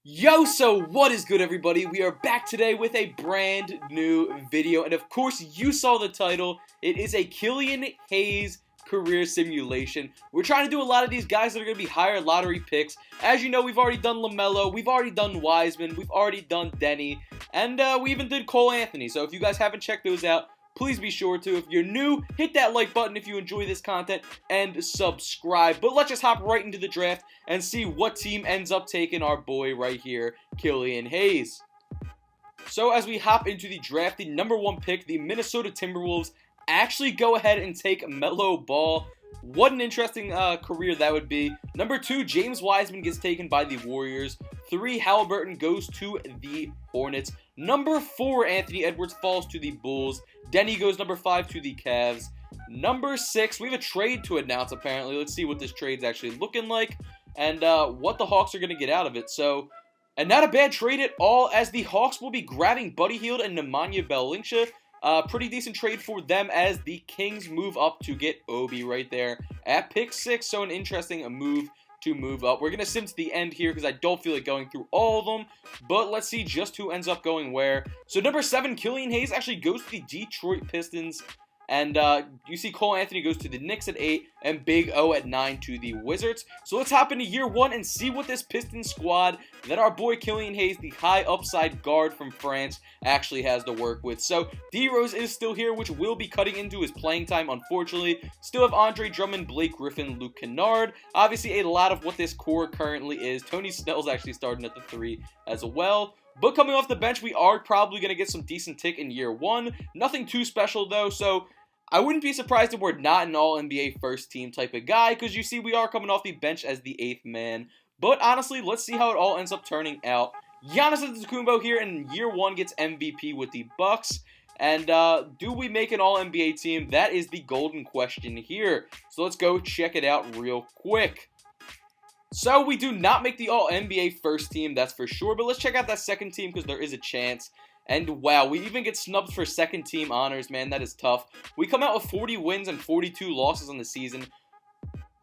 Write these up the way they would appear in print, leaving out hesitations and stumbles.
Yo, so what is good, everybody? We are back today with a brand new video, and of course you saw the title. It is a Killian Hayes career simulation. We're trying to do a lot of these guys that are going to be higher lottery picks. As you know, we've already done LaMelo, we've already done Wiseman, we've already done Denny, and we even did Cole Anthony. So if you guys haven't checked those out, please be sure to. If you're new, hit that like button if you enjoy this content, and subscribe. But let's just hop right into the draft and see what team ends up taking our boy right here, Killian Hayes. So as we hop into the draft, the number 1 pick, the Minnesota Timberwolves, actually go ahead and take Melo Ball. What an interesting career that would be. Number 2, James Wiseman gets taken by the Warriors. 3, Halliburton goes to the Hornets. Number 4, Anthony Edwards falls to the Bulls. Denny goes number 5 to the Cavs. Number 6, we have a trade to announce apparently. Let's see what this trade's actually looking like and what the Hawks are going to get out of it. So, and not a bad trade at all, as the Hawks will be grabbing Buddy Hield and Nemanja Bjelica. Pretty decent trade for them as the Kings move up to get Obi right there at pick 6. So an interesting move to move up. We're going to sim to the end here because I don't feel like going through all of them. But let's see just who ends up going where. So number 7, Killian Hayes actually goes to the Detroit Pistons. And you see Cole Anthony goes to the Knicks at 8 and Big O at 9 to the Wizards. So let's hop into year 1 and see what this Pistons squad that our boy Killian Hayes, the high upside guard from France, actually has to work with. So D-Rose is still here, which will be cutting into his playing time, unfortunately. Still have Andre Drummond, Blake Griffin, Luke Kennard. Obviously a lot of what this core currently is. Tony Snell's actually starting at the 3 as well. But coming off the bench, we are probably going to get some decent tick in year 1. Nothing too special, though, so I wouldn't be surprised if we're not an all-NBA first-team type of guy, because you see we are coming off the bench as the 8th man. But honestly, let's see how it all ends up turning out. Giannis Antetokounmpo here in year 1 gets MVP with the Bucks. And do we make an all-NBA team? That is the golden question here. So let's go check it out real quick. So we do not make the all-NBA first team, that's for sure. But let's check out that second team because there is a chance. And wow, we even get snubbed for second team honors, man. That is tough. We come out with 40 wins and 42 losses on the season.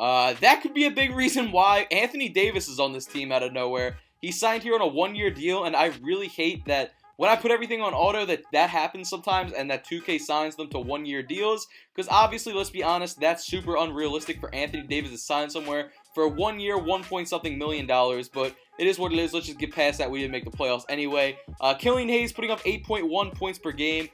That could be a big reason why Anthony Davis is on this team out of nowhere. He signed here on a 1-year deal, and I really hate that when I put everything on auto that happens sometimes and that 2K signs them to 1-year deals. Because obviously, let's be honest, that's super unrealistic for Anthony Davis to sign somewhere for 1 year, $1 million. But it is what it is. Let's just get past that. We didn't make the playoffs anyway. Killian Hayes putting up 8.1 points per game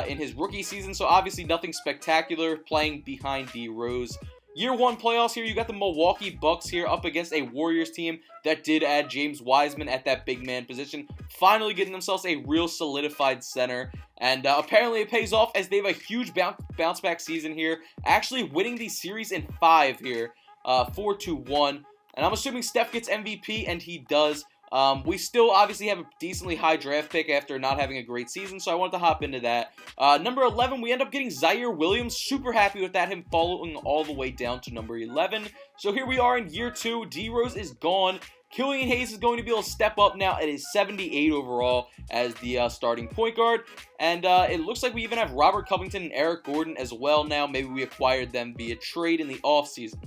in his rookie season. So obviously nothing spectacular, playing behind D-Rose. Year 1 playoffs here, you got the Milwaukee Bucks here up against a Warriors team that did add James Wiseman at that big man position. Finally getting themselves a real solidified center. And apparently it pays off as they have a huge bounce back season here. Actually winning the series in 5 here, 4-1. And I'm assuming Steph gets MVP, and he does. We still obviously have a decently high draft pick after not having a great season, so I wanted to hop into that. Number 11, we end up getting Zaire Williams. Super happy with that, him following all the way down to number 11. So here we are in year 2. D-Rose is gone. Killian Hayes is going to be able to step up now at his 78 overall as the starting point guard. And it looks like we even have Robert Covington and Eric Gordon as well now. Maybe we acquired them via trade in the offseason.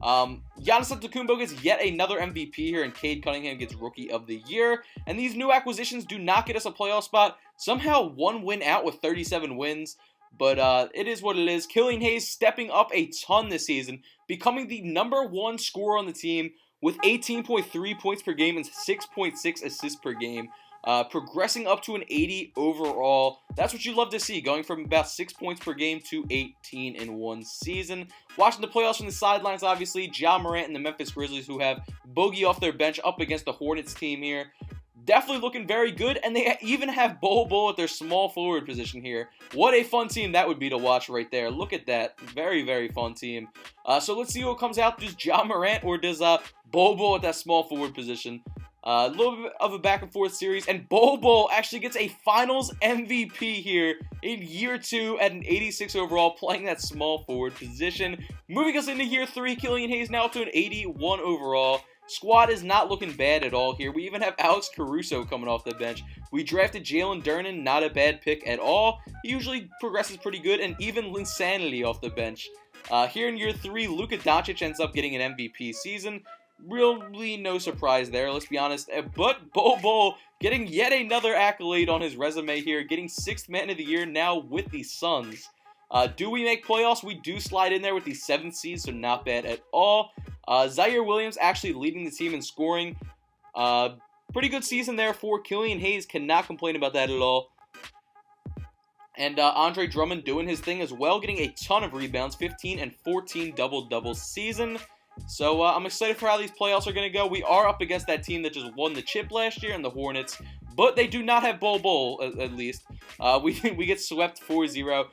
Giannis Antetokounmpo gets yet another MVP here, and Cade Cunningham gets Rookie of the Year. And these new acquisitions do not get us a playoff spot. Somehow 1 win out with 37 wins. But it is what it is. Killian Hayes stepping up a ton this season, becoming the number 1 scorer on the team with 18.3 points per game and 6.6 assists per game. Progressing up to an 80 overall. That's what you love to see, going from about 6 points per game to 18 in 1 season. Watching the playoffs from the sidelines, obviously, Ja Morant and the Memphis Grizzlies, who have Boogie off their bench up against the Hornets team here. Definitely looking very good, and they even have Bol at their small forward position here. What a fun team that would be to watch right there. Look at that. Very, very fun team. So let's see what comes out. Does Ja Morant or does Bol at that small forward position? A little bit of a back and forth series, and Bol actually gets a finals MVP here in year 2 at an 86 overall, playing that small forward position. Moving us into year 3, Killian Hayes now up to an 81 overall. Squad is not looking bad at all here. We even have Alex Caruso coming off the bench. We drafted Jalen Durnin, not a bad pick at all. He usually progresses pretty good, and even Linsanity off the bench. Here in year 3, Luka Doncic ends up getting an MVP season. Really no surprise there, let's be honest. But Bol getting yet another accolade on his resume here, getting 6th Man of the Year now with the Suns. Do we make playoffs? We do slide in there with the 7th seed, so not bad at all. Zaire Williams actually leading the team in scoring. Pretty good season there for Killian Hayes. Cannot complain about that at all. And Andre Drummond doing his thing as well, getting a ton of rebounds, 15 and 14 double-double season. So I'm excited for how these playoffs are going to go. We are up against that team that just won the chip last year in the Hornets, but they do not have Bol at least. We get swept 4-0.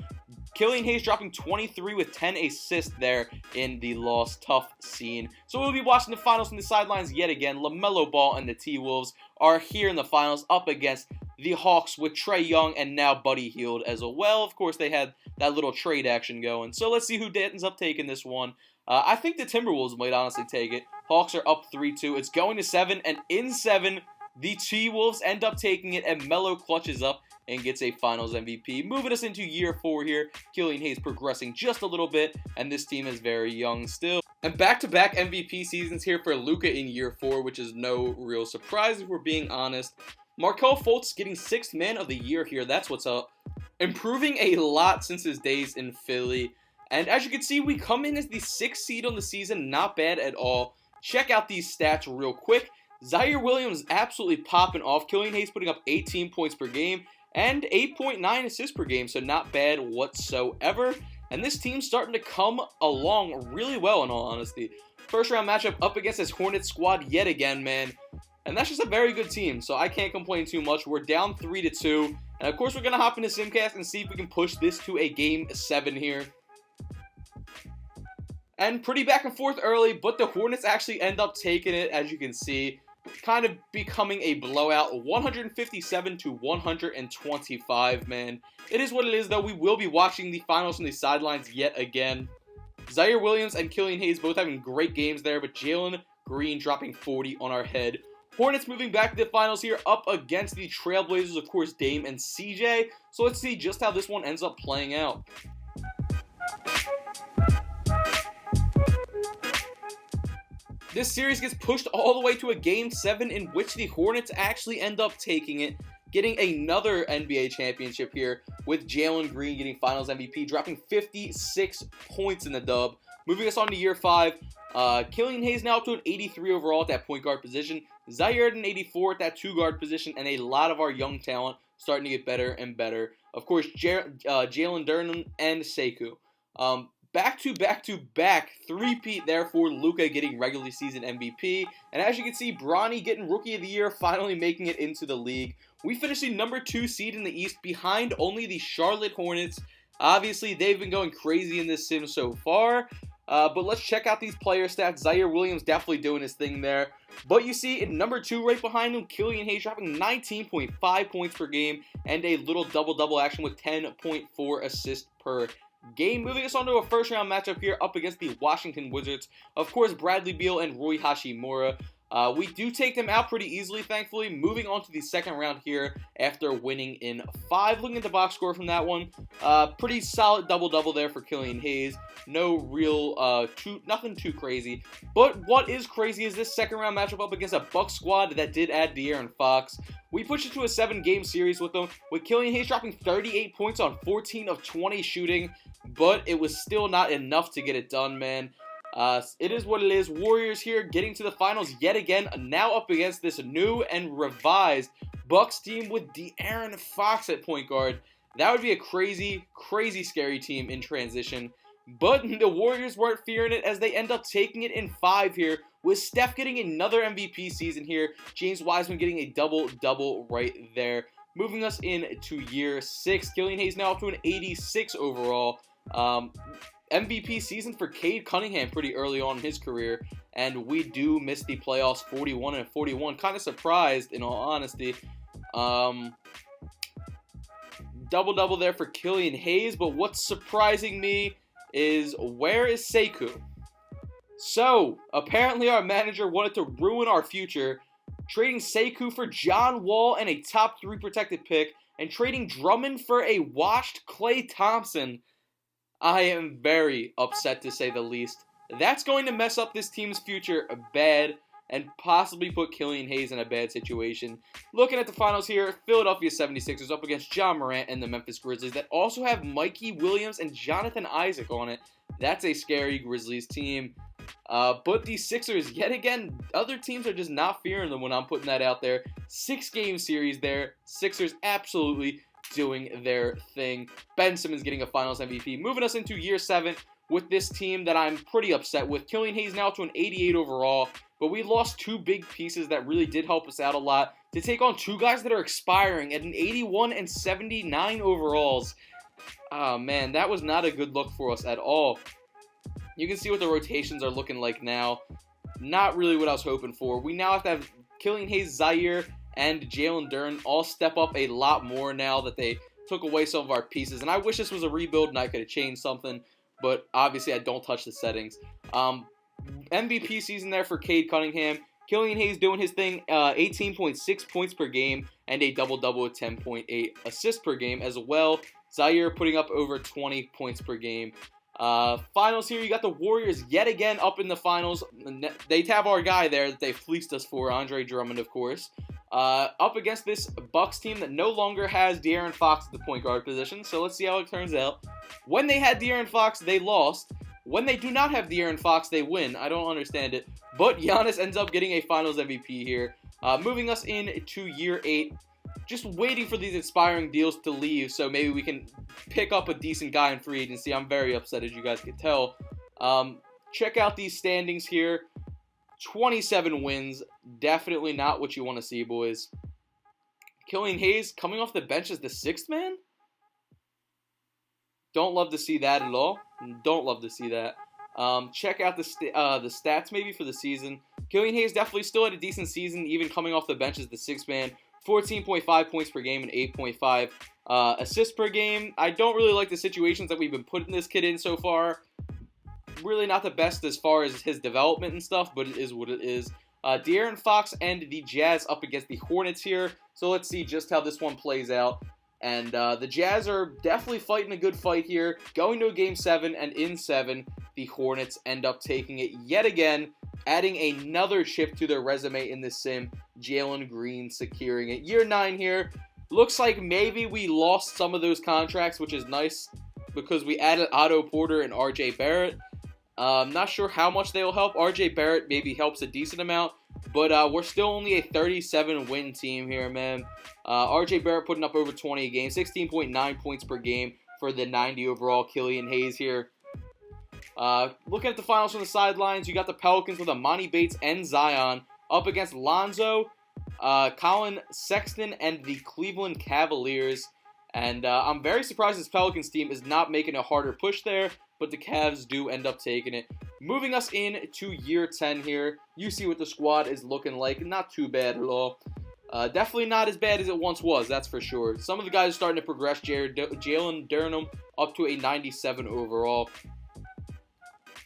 Killian Hayes dropping 23 with 10 assists there in the loss. Tough scene. So we'll be watching the finals from the sidelines yet again. LaMelo Ball and the T-Wolves are here in the finals up against the Hawks with Trae Young and now Buddy Hield as well. Of course, they had that little trade action going. So let's see who ends up taking this one. I think the Timberwolves might honestly take it. Hawks are up 3-2. It's going to 7, and in 7, the T-Wolves end up taking it, and Melo clutches up and gets a Finals MVP. Moving us into year 4 here. Killian Hayes progressing just a little bit, and this team is very young still. And back-to-back MVP seasons here for Luka in year 4, which is no real surprise if we're being honest. Markelle Fultz getting 6th Man of the Year here. That's what's up. Improving a lot since his days in Philly. And as you can see, we come in as the 6th seed on the season. Not bad at all. Check out these stats real quick. Zaire Williams absolutely popping off. Killian Hayes putting up 18 points per game and 8.9 assists per game. So not bad whatsoever. And this team's starting to come along really well in all honesty. First round matchup up against this Hornets squad yet again, man. And that's just a very good team, so I can't complain too much. We're down 3-2. And of course, we're going to hop into Simcast and see if we can push this to a Game 7 here. And pretty back and forth early, but the Hornets actually end up taking it, as you can see. Kind of becoming a blowout, 157-125, man. It is what it is, though. We will be watching the finals from the sidelines yet again. Zaire Williams and Killian Hayes both having great games there, but Jalen Green dropping 40 on our head. Hornets moving back to the finals here, up against the Trailblazers, of course, Dame and CJ. So let's see just how this one ends up playing out. This series gets pushed all the way to a Game 7 in which the Hornets actually end up taking it, getting another NBA championship here with Jalen Green getting Finals MVP, dropping 56 points in the dub. Moving us on to year 5, Killian Hayes now up to an 83 overall at that point guard position, Zaire at an 84 at that 2-guard position, and a lot of our young talent starting to get better and better. Of course, Jalen Duren and Sekou. Back-to-back three-peat there for Luka getting regular season MVP. And as you can see, Bronny getting Rookie of the Year, finally making it into the league. We finished the number 2 seed in the East behind only the Charlotte Hornets. Obviously, they've been going crazy in this sim so far. But let's check out these player stats. Zaire Williams definitely doing his thing there. But you see, in number 2 right behind him, Killian Hayes dropping 19.5 points per game and a little double-double action with 10.4 assists per game. Moving us on to a first-round matchup here up against the Washington Wizards. Of course, Bradley Beal and Rui Hachimura. We do take them out pretty easily, thankfully. Moving on to the second round here after winning in 5. Looking at the box score from that one, pretty solid double-double there for Killian Hayes. No real, nothing too crazy. But what is crazy is this second round matchup up against a Bucks squad that did add De'Aaron Fox. We pushed it to a 7-game series with them, with Killian Hayes dropping 38 points on 14 of 20 shooting, but it was still not enough to get it done, man. It is what it is. Warriors here getting to the finals yet again, now up against this new and revised Bucks team with De'Aaron Fox at point guard. That would be a crazy, crazy scary team in transition. But the Warriors weren't fearing it as they end up taking it in 5 here, with Steph getting another MVP season here, James Wiseman getting a double-double right there. Moving us into year 6, Killian Hayes now up to an 86 overall. MVP season for Cade Cunningham pretty early on in his career, and we do miss the playoffs 41-41. Kind of surprised, in all honesty. Double-double there for Killian Hayes, but what's surprising me is, where is Sekou? So, apparently our manager wanted to ruin our future, trading Sekou for John Wall and a top 3 protected pick, and trading Drummond for a washed Klay Thompson. I am very upset, to say the least. That's going to mess up this team's future bad and possibly put Killian Hayes in a bad situation. Looking at the finals here, Philadelphia 76ers up against Ja Morant and the Memphis Grizzlies that also have Mikey Williams and Jonathan Isaac on it. That's a scary Grizzlies team. But these Sixers, yet again, other teams are just not fearing them when I'm putting that out there. 6-game series there. Sixers absolutely doing their thing. Ben Simmons getting a Finals MVP. Moving us into year 7 with this team that I'm pretty upset with. Killian Hayes now to an 88 overall. But we lost 2 big pieces that really did help us out a lot to take on 2 guys that are expiring at an 81 and 79 overalls. Oh, man, that was not a good look for us at all. You can see what the rotations are looking like now. Not really what I was hoping for. We now have to have Killian Hayes, Zaire, and Jalen Duren all step up a lot more now that they took away some of our pieces. And I wish this was a rebuild and I could have changed something. But obviously I don't touch the settings. MVP season there for Cade Cunningham. Killian Hayes doing his thing, 18.6 points per game and a double-double with 10.8 assists per game as well. Zaire putting up over 20 points per game. Finals here, you got the Warriors yet again up in the finals. They have our guy there that they fleeced us for, Andre Drummond, of course. Up against this Bucks team that no longer has De'Aaron Fox at the point guard position. So let's see how it turns out. When they had De'Aaron Fox, they lost. When they do not have De'Aaron Fox, they win. I don't understand it. But Giannis ends up getting a Finals MVP here. Moving us into year 8. Just waiting for these expiring deals to leave so maybe we can pick up a decent guy in free agency. I'm very upset, as you guys can tell. Check out these standings here. 27 wins. Definitely not what you want to see, boys. Killian Hayes coming off the bench as the 6th man? Don't love to see that at all. Don't love to see that. Check out the stats maybe for the season. Killian Hayes definitely still had a decent season, even coming off the bench as the 6th man. 14.5 points per game and 8.5 assists per game. I don't really like the situations that we've been putting this kid in so far. Really not the best as far as his development and stuff, but it is what it is. De'Aaron Fox and the Jazz up against the Hornets here. So let's see just how this one plays out. And the Jazz are definitely fighting a good fight here. Going to a Game 7, and in 7, the Hornets end up taking it yet again, adding another chip to their resume in this sim. Jalen Green securing it. Year 9 here. Looks like maybe we lost some of those contracts, which is nice because we added Otto Porter and RJ Barrett. Not sure how much they will help. RJ Barrett maybe helps a decent amount, but we're still only a 37-win team here, man. RJ Barrett putting up over 20 a game, 16.9 points per game for the 90 overall Killian Hayes here. Looking at the finals from the sidelines, you got the Pelicans with Amani Bates and Zion up against Lonzo, Colin Sexton, and the Cleveland Cavaliers. And I'm very surprised this Pelicans team is not making a harder push there, but the Cavs do end up taking it. Moving us into year 10 here, you see what the squad is looking like. Not too bad at all. Definitely not as bad as it once was, that's for sure. Some of the guys are starting to progress. Jalen Duren up to a 97 overall.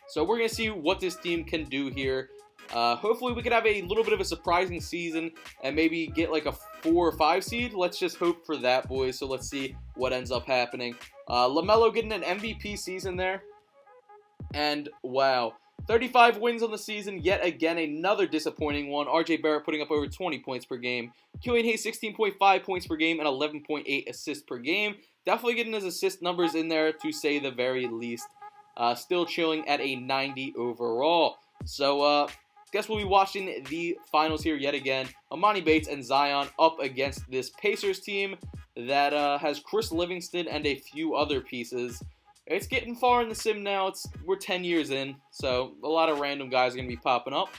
So we're going to see what this team can do here. Hopefully we could have a little bit of a surprising season and maybe get like a 4 or 5 seed. Let's just hope for that, boys. So let's see what ends up happening. LaMelo getting an MVP season there. And wow, 35 wins on the season. Yet again, another disappointing one. RJ Barrett putting up over 20 points per game. Killian Hayes 16.5 points per game and 11.8 assists per game. Definitely getting his assist numbers in there to say the very least. Still chilling at a 90 overall. So, guess we'll be watching the finals here yet again. Amani Bates and Zion up against this Pacers team that has Chris Livingston and a few other pieces. It's getting far in the sim now. We're 10 years in, so a lot of random guys are going to be popping up.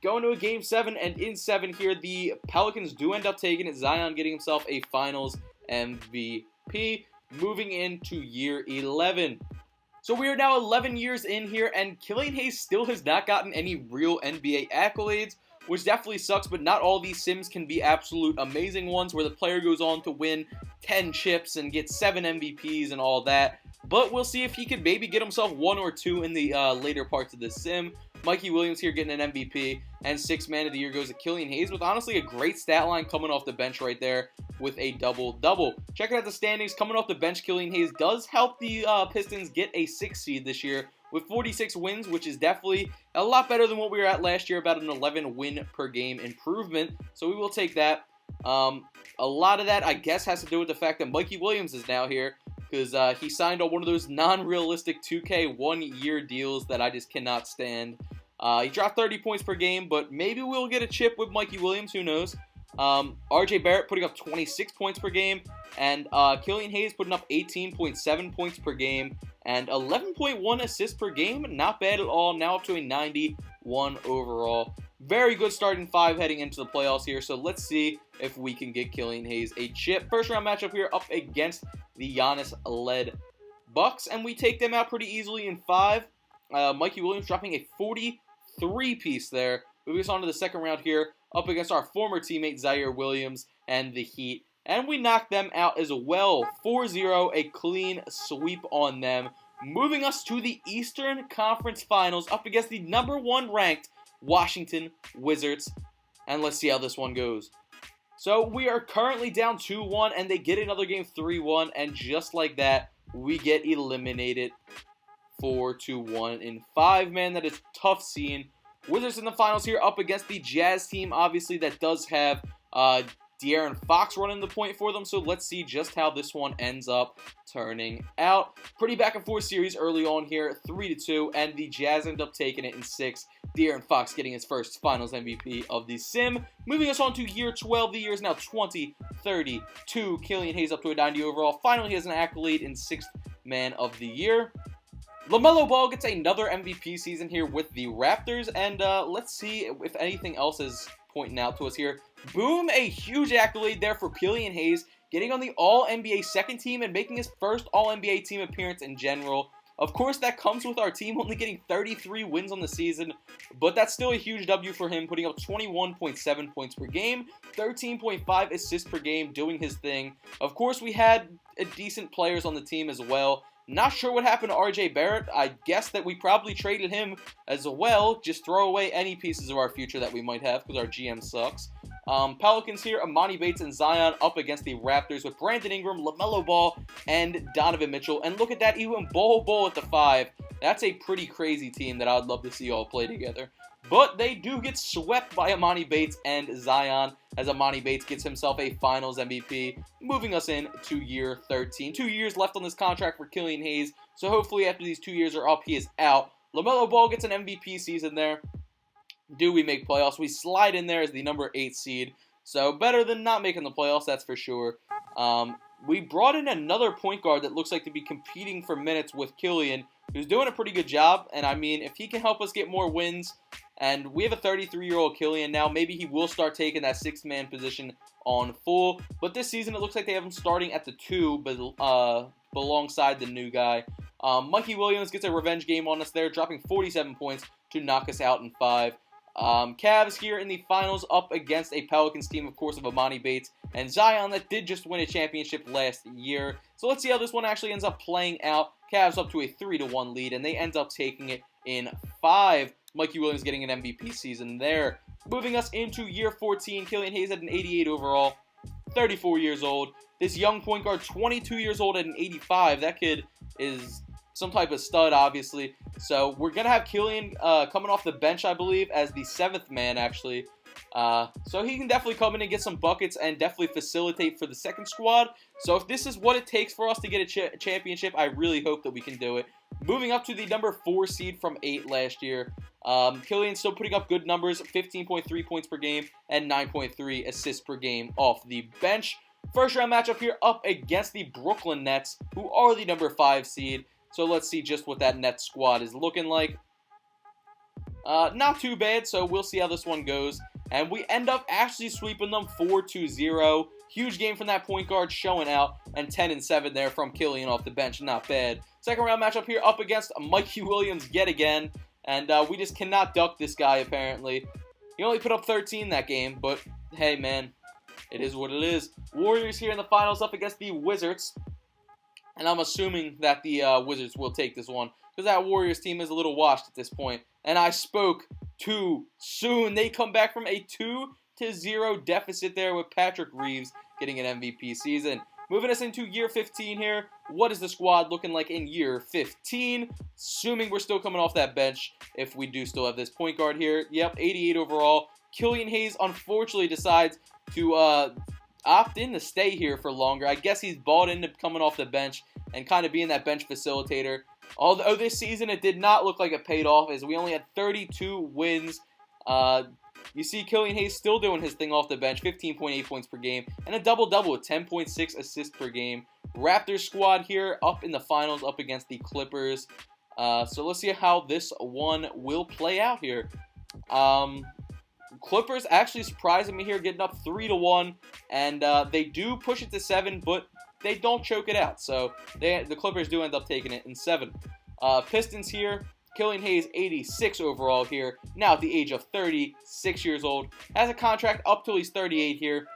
Going to a Game 7, and in 7 here, the Pelicans do end up taking it. Zion getting himself a Finals MVP. Moving into year 11. So we are now 11 years in here, and Killian Hayes still has not gotten any real NBA accolades, which definitely sucks, but not all these sims can be absolute amazing ones where the player goes on to win 10 chips and get 7 MVPs and all that. But we'll see if he could maybe get himself 1 or 2 in the later parts of this sim. Mikey Williams here getting an MVP, and 6th man of the year goes to Killian Hayes with honestly a great stat line coming off the bench right there with a double-double. Checking out the standings, coming off the bench, Killian Hayes does help the Pistons get a 6th seed this year with 46 wins, which is definitely a lot better than what we were at last year, about an 11 win per game improvement. So we will take that. A lot of that, I guess, has to do with the fact that Mikey Williams is now here, because he signed on one of those non-realistic 2K one-year deals that I just cannot stand. He dropped 30 points per game, but maybe we'll get a chip with Mikey Williams, who knows. RJ Barrett putting up 26 points per game, and Killian Hayes putting up 18.7 points per game, and 11.1 assists per game. Not bad at all, now up to a 91 overall. Very good starting five heading into the playoffs here, so let's see if we can get Killian Hayes a chip. First round matchup here up against the Giannis-led Bucks, and we take them out pretty easily in 5. Mikey Williams dropping a 43-piece there. Moving us on to the second round here, up against our former teammate Zaire Williams and the Heat. And we knock them out as well. 4-0, a clean sweep on them. Moving us to the Eastern Conference Finals, up against the number 1 ranked Washington Wizards. And let's see how this one goes. So we are currently down 2-1, and they get another game 3-1. And just like that, we get eliminated 4-1 in 5. Man, that is tough scene. Wizards in the finals here up against the Jazz team, obviously, that does have De'Aaron Fox running the point for them, so let's see just how this one ends up turning out. Pretty back and forth series early on here, 3-2, and the Jazz end up taking it in 6. De'Aaron Fox getting his first finals MVP of the sim. Moving us on to year 12, the year is now 2032. Killian Hayes up to a 90 overall. Finally has an accolade in 6th man of the year. LaMelo Ball gets another MVP season here with the Raptors, and let's see if anything else is pointing out to us here. Boom, a huge accolade there for Killian Hayes, getting on the All-NBA second team and making his first All-NBA team appearance in general. Of course, that comes with our team only getting 33 wins on the season, but that's still a huge W for him, putting up 21.7 points per game, 13.5 assists per game, doing his thing. Of course, we had decent players on the team as well. Not sure what happened to RJ Barrett. I guess that we probably traded him as well. Just throw away any pieces of our future that we might have because our GM sucks. Pelicans here, Amani Bates and Zion up against the Raptors with Brandon Ingram, LaMelo Ball, and Donovan Mitchell. And look at that, even Bol at the 5. That's a pretty crazy team that I'd love to see all play together. But they do get swept by Amani Bates and Zion, as Amani Bates gets himself a Finals MVP, moving us in to year 13. 2 years left on this contract for Killian Hayes, so hopefully after these 2 years are up, he is out. LaMelo Ball gets an MVP season there. Do we make playoffs? We slide in there as the number 8 seed, so better than not making the playoffs, that's for sure. We brought in another point guard that looks like to be competing for minutes with Killian, who's doing a pretty good job, and I mean, if he can help us get more wins, and we have a 33-year-old Killian now, maybe he will start taking that 6th-man position on full, but this season it looks like they have him starting at the 2, but alongside the new guy. Mikey Williams gets a revenge game on us there, dropping 47 points to knock us out in 5. Cavs here in the finals up against a Pelicans team, of course, of Amani Bates and Zion that did just win a championship last year. So let's see how this one actually ends up playing out. Cavs up to a 3-1 lead, and they end up taking it in 5. Mikey Williams getting an MVP season there. Moving us into year 14, Killian Hayes at an 88 overall, 34 years old. This young point guard, 22 years old at an 85. That kid is some type of stud, obviously. So we're going to have Killian coming off the bench, I believe, as the 7th man, actually. So he can definitely come in and get some buckets and definitely facilitate for the second squad. So if this is what it takes for us to get a championship, I really hope that we can do it. Moving up to the number 4 seed from 8 last year. Killian's still putting up good numbers, 15.3 points per game and 9.3 assists per game off the bench. First round matchup here up against the Brooklyn Nets, who are the number 5 seed. So let's see just what that Nets squad is looking like. Not too bad, so we'll see how this one goes. And we end up actually sweeping them 4-0. Huge game from that point guard showing out. And 10-7 there from Killian off the bench. Not bad. Second round matchup here up against Mikey Williams yet again. And we just cannot duck this guy, apparently. He only put up 13 that game, but hey, man, it is what it is. Warriors here in the finals up against the Wizards. And I'm assuming that the Wizards will take this one, because that Warriors team is a little washed at this point. And I spoke too soon. They come back from a 2-0 deficit there with Patrick Reeves getting an MVP season. Moving us into year 15 here. What is the squad looking like in year 15? Assuming we're still coming off that bench, if we do still have this point guard here. Yep, 88 overall. Killian Hayes unfortunately decides to opt in to stay here for longer. I guess he's bought into coming off the bench and kind of being that bench facilitator. Although this season it did not look like it paid off, as we only had 32 wins. You see Killian Hayes still doing his thing off the bench, 15.8 points per game, and a double-double with 10.6 assists per game. Raptors squad here up in the finals up against the Clippers. So let's see how this one will play out here. Clippers actually surprising me here, getting up 3-1, and they do push it to 7, but they don't choke it out. So the Clippers do end up taking it in 7. Pistons here. Killian Hayes, 86 overall here, now at the age of 36 years old. Has a contract up till he's 38 here.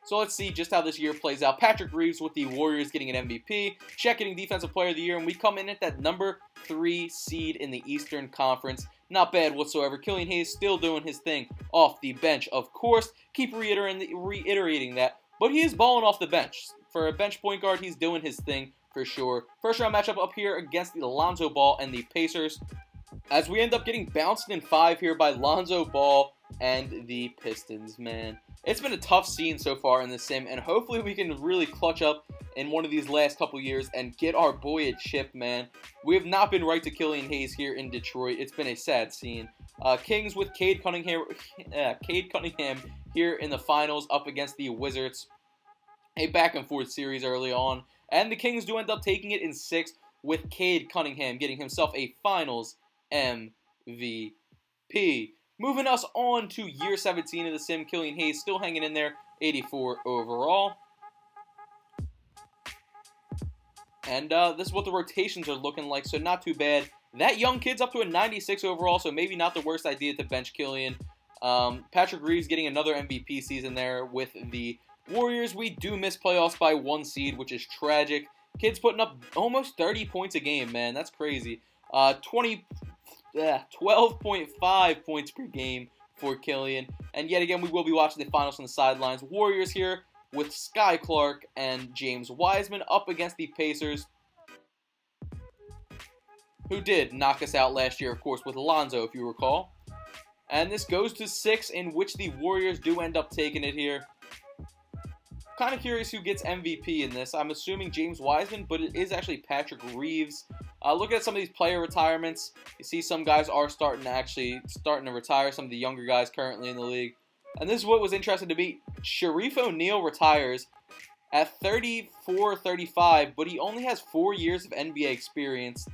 So let's see just how this year plays out. Patrick Reeves with the Warriors getting an MVP. Chet getting Defensive Player of the Year, and we come in at that number 3 seed in the Eastern Conference. Not bad whatsoever. Killian Hayes still doing his thing off the bench, of course. Keep reiterating that, but he is balling off the bench. For a bench point guard, he's doing his thing. For sure. First round matchup up here against the Lonzo Ball and the Pacers, as we end up getting bounced in 5 here by Lonzo Ball and the Pistons, man. It's been a tough scene so far in this sim, and hopefully we can really clutch up in one of these last couple years and get our boy a chip, man. We have not been right to Killian Hayes here in Detroit. It's been a sad scene. Kings with Cade Cunningham here in the finals up against the Wizards. A back and forth series early on. And the Kings do end up taking it in 6 with Cade Cunningham getting himself a Finals MVP. Moving us on to year 17 of the sim. Killian Hayes still hanging in there, 84 overall. And this is what the rotations are looking like, so not too bad. That young kid's up to a 96 overall, so maybe not the worst idea to bench Killian. Patrick Reeves getting another MVP season there with the Warriors. We do miss playoffs by 1 seed, which is tragic. Kid's putting up almost 30 points a game, man. That's crazy. 12.5 points per game for Killian. And yet again, we will be watching the finals from the sidelines. Warriors here with Sky Clark and James Wiseman up against the Pacers, who did knock us out last year, of course, with Lonzo, if you recall. And this goes to 6, in which the Warriors do end up taking it here. Kind of curious who gets MVP in this. I'm assuming James Wiseman, but it is actually Patrick Reeves. Look at some of these player retirements. You see some guys are starting to retire, some of the younger guys currently in the league. And this is what was interesting to me. Sharif O'Neal retires at 34-35, but he only has 4 years of NBA experience.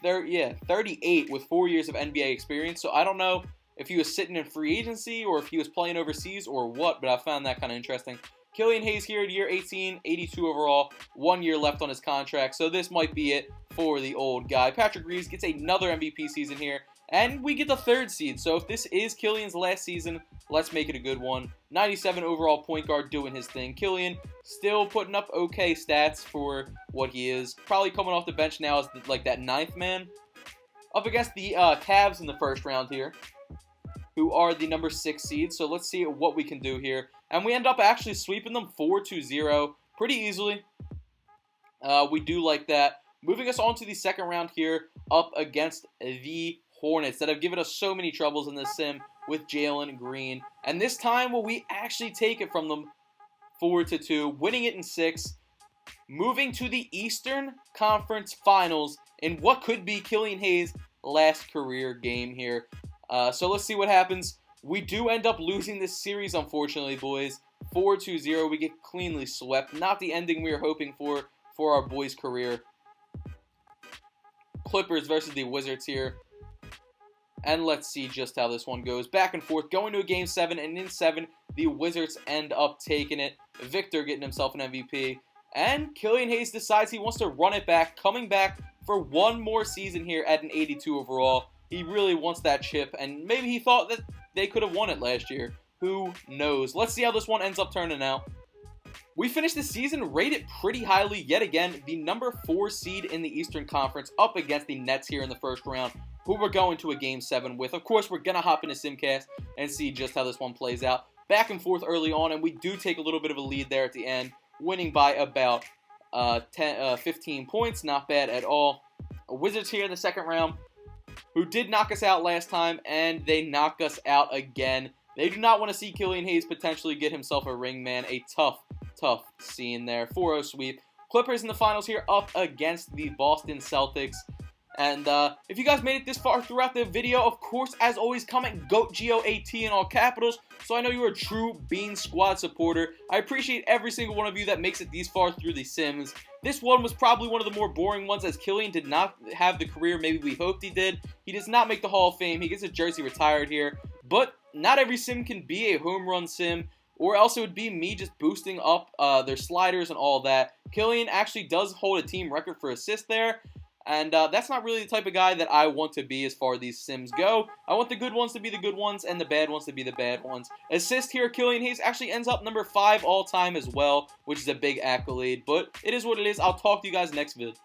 38 with 4 years of NBA experience. So I don't know if he was sitting in free agency or if he was playing overseas or what, but I found that kind of interesting. Killian Hayes here at year 18, 82 overall, 1 year left on his contract, so this might be it for the old guy. Patrick Reeves gets another MVP season here, and we get the 3rd seed, so if this is Killian's last season, let's make it a good one. 97 overall point guard doing his thing. Killian still putting up okay stats for what he is. Probably coming off the bench now as like that 9th man. Up against the Cavs in the first round here, who are the number 6 seed, so let's see what we can do here. And we end up actually sweeping them 4-0 pretty easily. We do like that. Moving us on to the second round here, up against the Hornets that have given us so many troubles in this sim with Jalen Green. And this time, will we actually take it from them 4-2, winning it in 6, moving to the Eastern Conference Finals in what could be Killian Hayes' last career game here. So let's see what happens. We do end up losing this series, unfortunately, boys. 4-0. We get cleanly swept. Not the ending we were hoping for our boys' career. Clippers versus the Wizards here. And let's see just how this one goes. Back and forth, going to a Game 7, and in 7, the Wizards end up taking it. Victor getting himself an MVP. And Killian Hayes decides he wants to run it back, coming back for one more season here at an 82 overall. He really wants that chip, and maybe he thought that they could have won it last year. Who knows? Let's see how this one ends up turning out. We finished the season rated pretty highly yet again. The number 4 seed in the Eastern Conference up against the Nets here in the first round, who we're going to a Game 7 with. Of course, we're going to hop into Simcast and see just how this one plays out. back and forth early on, and we do take a little bit of a lead there at the end, winning by about 15 points. Not bad at all. Wizards here in the second round, who did knock us out last time, and they knock us out again. They do not want to see Killian Hayes potentially get himself a ring, man. A tough scene there. 4-0 sweep. Clippers in the finals here up against the Boston Celtics. And if you guys made it this far throughout the video, of course, as always, comment GOAT in all capitals, so I know you're a true Bean Squad supporter. I appreciate every single one of you that makes it this far through the Sims. This one was probably one of the more boring ones, as Killian did not have the career maybe we hoped he did. He does not make the Hall of Fame. He gets his jersey retired here. But not every sim can be a home run sim, or else it would be me just boosting up their sliders and all that. Killian actually does hold a team record for assists there. And that's not really the type of guy that I want to be as far as these sims go. I want the good ones to be the good ones and the bad ones to be the bad ones. Assist here, Killian Hayes actually ends up number 5 all time as well, which is a big accolade. But it is what it is. I'll talk to you guys next vid.